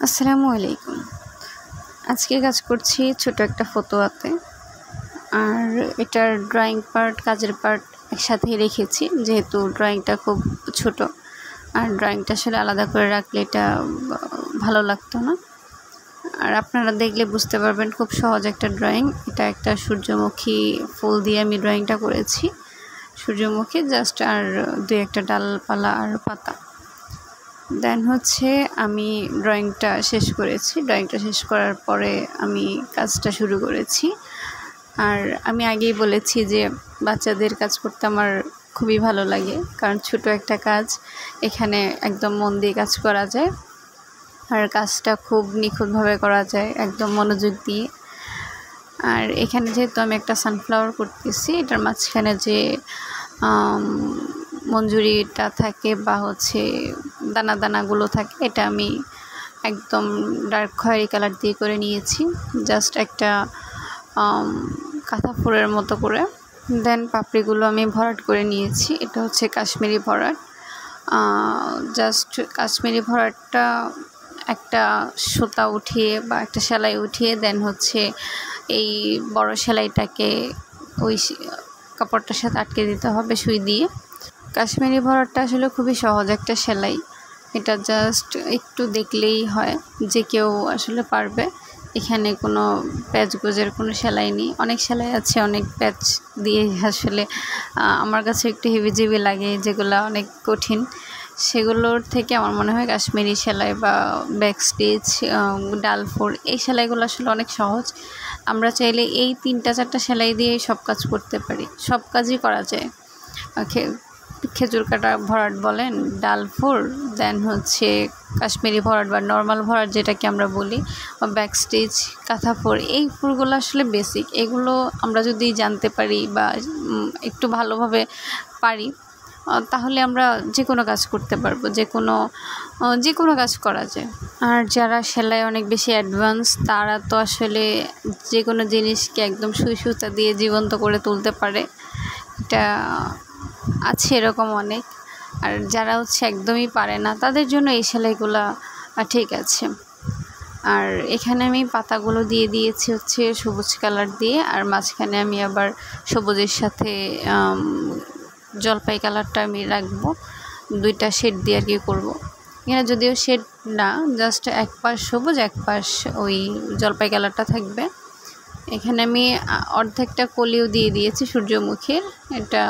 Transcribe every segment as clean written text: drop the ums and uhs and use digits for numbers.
আসসালামু আলাইকুম। আজকে কাজ করছি ছোট একটা ফতোয়াতে। আর এটার ড্রয়িং পার্ট, কাজের পার্ট একসাথেই রেখেছি, যেহেতু ড্রয়িংটা খুব ছোট। আর ড্রয়িংটা আসলে আলাদা করে রাখলে এটা ভালো লাগতো না। আর আপনারা দেখলে বুঝতে পারবেন, খুব সহজ একটা ড্রয়িং। এটা একটা সূর্যমুখী ফুল দিয়ে আমি ড্রয়িংটা করেছি। সূর্যমুখী জাস্ট, আর দুই একটা ডালপালা আর পাতা। দেন হচ্ছে আমি ড্রয়িংটা শেষ করেছি। ড্রয়িংটা শেষ করার পরে আমি কাজটা শুরু করেছি। আর আমি আগেই বলেছি যে বাচ্চাদের কাজ করতে আমার খুবই ভালো লাগে, কারণ ছোট একটা কাজ, এখানে একদম মন দিয়ে কাজ করা যায়। আর কাজটা খুব নিখুঁতভাবে করা যায়, একদম মনোযোগ দিয়ে। আর এখানে যেহেতু আমি একটা সানফ্লাওয়ার করতেছি, এটার মাঝখানে যে মঞ্জুরিটা থাকে বা হচ্ছে দানা দানাগুলো থাকে, এটা আমি একদম ডার্ক খয়েরি কালার দিয়ে করে নিয়েছি, জাস্ট একটা কাঁথা ফুলের মতো করে। দেন পাপড়িগুলো আমি ভরাট করে নিয়েছি। এটা হচ্ছে কাশ্মীরি ভরাট। জাস্ট কাশ্মীরি ভরাটটা একটা সুতা উঠিয়ে বা একটা সেলাই উঠিয়ে দেন হচ্ছে এই বড় সেলাইটাকে ওই কাপড়টার সাথে আটকে দিতে হবে সুই দিয়ে। কাশ্মীরি ভরাটটা আসলে খুবই সহজ একটা সেলাই। এটা জাস্ট একটু দেখলেই হয় যে কেউ আসলে পারবে। এখানে কোনো প্যাচ গোজের কোনো সেলাই নেই। অনেক সেলাই আছে অনেক প্যাচ দিয়ে, আসলে আমার কাছে একটু হেবিজিবি লাগে, যেগুলো অনেক কঠিন। সেগুলোর থেকে আমার মনে হয় কাশ্মীরি সেলাই বা ব্যাক স্টিচ, ডালফোর, এই সেলাইগুলো আসলে অনেক সহজ। আমরা চাইলে এই 3-4টা সেলাই দিয়েই সব কাজ করতে পারি, সব কাজই করা যায়। খেজুর কাটা ভরাট বলেন, ডালফোর, দেন হচ্ছে কাশ্মীরি ভরাট বা নর্মাল ভরাট যেটাকে আমরা বলি, বা ব্যাক স্টিচ, কাঁথা ফোর, এই ফুলগুলো আসলে বেসিক। এগুলো আমরা যদি জানতে পারি বা একটু ভালোভাবে পারি, তাহলে আমরা যে কোনো কাজ করতে পারবো, যে কোনো কাজ করা যায়। আর যারা সেলাই অনেক বেশি অ্যাডভান্স, তারা তো আসলে যে কোনো জিনিসকে একদম সুই সুতা দিয়ে জীবন্ত করে তুলতে পারে। এটা আছে এরকম অনেক। আর যারা হচ্ছে একদমই পারে না, তাদের জন্য এই সেলাইগুলো ঠিক আছে। আর এখানে আমি পাতাগুলো দিয়ে দিয়েছি হচ্ছে সবুজ কালার দিয়ে, আর মাঝখানে আমি আবার সবুজের সাথে জলপাই কালারটা আমি রাখবো, 2টা শেড দিয়ে আর কি করবো। এখানে যদিও শেড না, জাস্ট এক পাশ সবুজ, এক পাশ ওই জলপাই কালারটা থাকবে। এখানে আমি অর্ধেকটা কলিও দিয়ে দিয়েছি সূর্যমুখীর। এটা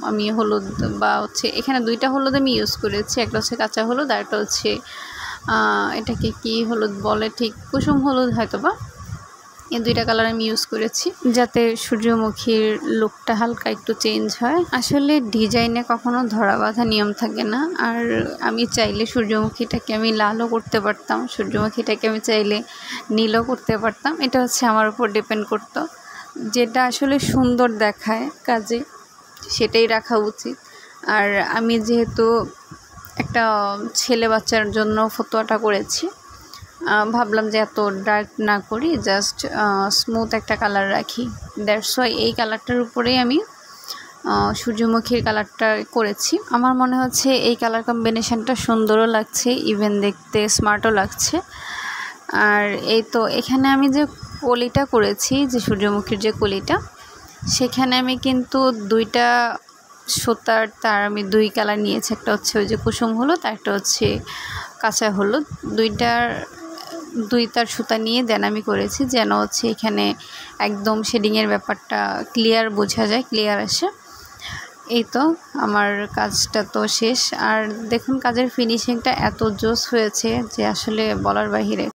আমি হলুদ বা হচ্ছে এখানে 2টা হলুদ আমি ইউজ করেছি। একটা হচ্ছে কাঁচা হলুদ, আর একটা হচ্ছে এটাকে কি হলুদ বলে, ঠিক কুসুম হলুদ হয়তো বা। এই 2টা কালার আমি ইউজ করেছি, যাতে সূর্যমুখীর লুকটা হালকা একটু চেঞ্জ হয়। আসলে ডিজাইনে কখনো ধরা বাঁধা নিয়ম থাকে না। আর আমি চাইলে সূর্যমুখীটাকে আমি লালও করতে পারতাম, সূর্যমুখীটাকে আমি চাইলে নীলও করতে পারতাম। এটা হচ্ছে আমার উপর ডিপেন্ড করতো, যেটা আসলে সুন্দর দেখায় কাজে সেটাই রাখা উচিত। আর আমি যেহেতু একটা ছেলে বাচ্চার জন্য ফতোয়াটা করেছি, ভাবলাম যে এত ডার্ক না করি, জাস্ট স্মুথ একটা কালার রাখি। দ্যাটস ওয়াই এই কালারটার উপরেই আমি সূর্যমুখীর কালারটা করেছি। আমার মনে হচ্ছে এই কালার কম্বিনেশানটা সুন্দরও লাগছে, ইভেন দেখতে স্মার্টও লাগছে। আর এই তো এখানে আমি যে কলিটা করেছি, যে সূর্যমুখীর যে কলিটা, সেখানে আমি কিন্তু 2টা সুতার তার আমি 2 কালার নিয়েছি। একটা হচ্ছে ওই যে কুসুম হলুদ, আর একটা হচ্ছে কাঁচা হলুদ। 2 তার সুতা নিয়ে দেন আমি করেছি, যেন হচ্ছে এখানে একদম শেডিংয়ের ব্যাপারটা ক্লিয়ার বোঝা যায়, ক্লিয়ার আসে। এই তো আমার কাজটা তো শেষ। আর দেখুন কাজের ফিনিশিংটা এত জোস হয়েছে যে আসলে বলার বাহিরে।